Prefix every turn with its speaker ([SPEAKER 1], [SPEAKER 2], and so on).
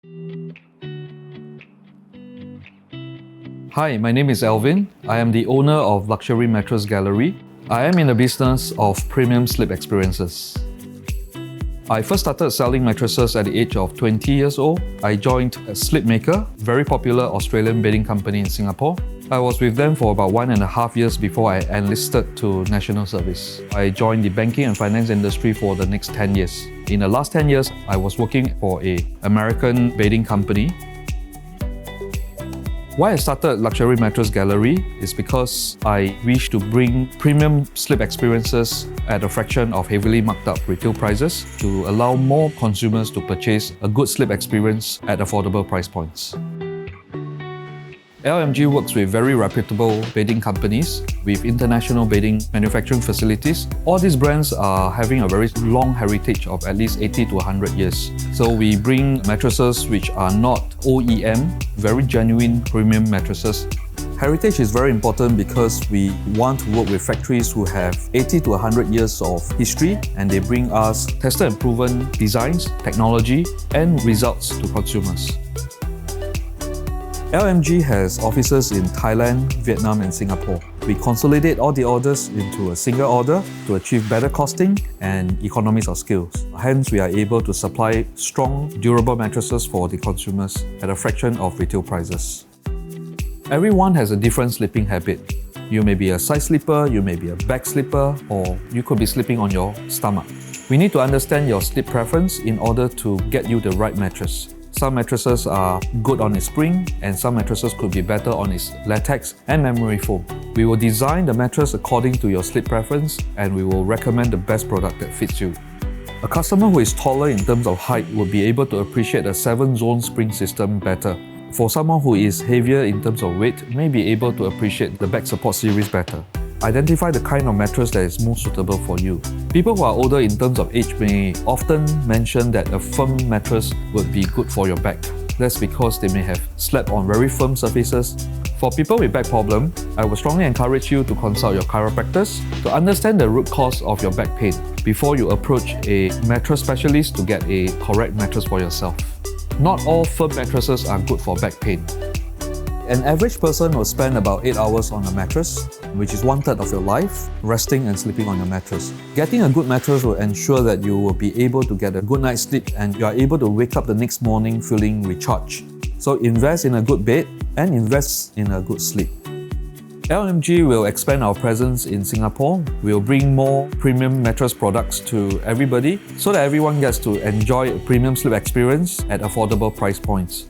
[SPEAKER 1] Hi, my name is Elvin. I am the owner of Luxury Mattress Gallery. I am in the business of premium sleep experiences. I first started selling mattresses at the age of 20 years old. I joined Sleepmaker, a very popular Australian bedding company in Singapore. I was with them for about 1.5 years before I enlisted to national service. I joined the banking and finance industry for the next 10 years. In the last 10 years, I was working for an American bedding company. Why I started Luxury Mattress Gallery is because I wish to bring premium sleep experiences at a fraction of heavily marked up retail prices to allow more consumers to purchase a good sleep experience at affordable price points. LMG works with very reputable bedding companies with international bedding manufacturing facilities. All these brands are having a very long heritage of at least 80 to 100 years. So we bring mattresses which are not OEM, very genuine premium mattresses. Heritage is very important because we want to work with factories who have 80 to 100 years of history, and they bring us tested and proven designs, technology, and results to consumers. LMG has offices in Thailand, Vietnam, and Singapore. We consolidate all the orders into a single order to achieve better costing and economies of scale. Hence, we are able to supply strong, durable mattresses for the consumers at a fraction of retail prices. Everyone has a different sleeping habit. You may be a side sleeper, you may be a back sleeper, or you could be sleeping on your stomach. We need to understand your sleep preference in order to get you the right mattress. Some mattresses are good on its spring, and some mattresses could be better on its latex and memory foam. We will design the mattress according to your sleep preference, and we will recommend the best product that fits you. A customer who is taller in terms of height will be able to appreciate a 7-zone spring system better. For someone who is heavier in terms of weight, may be able to appreciate the back support series better. Identify the kind of mattress that is most suitable for you. People who are older in terms of age may often mention that a firm mattress would be good for your back. That's because they may have slept on very firm surfaces. For people with back problem, I would strongly encourage you to consult your chiropractors to understand the root cause of your back pain before you approach a mattress specialist to get a correct mattress for yourself. Not all firm mattresses are good for back pain. An average person will spend about 8 hours on a mattress, which is 1/3 of your life, resting and sleeping on your mattress. Getting a good mattress will ensure that you will be able to get a good night's sleep and you are able to wake up the next morning feeling recharged. So invest in a good bed and invest in a good sleep. LMG will expand our presence in Singapore. We'll bring more premium mattress products to everybody so that everyone gets to enjoy a premium sleep experience at affordable price points.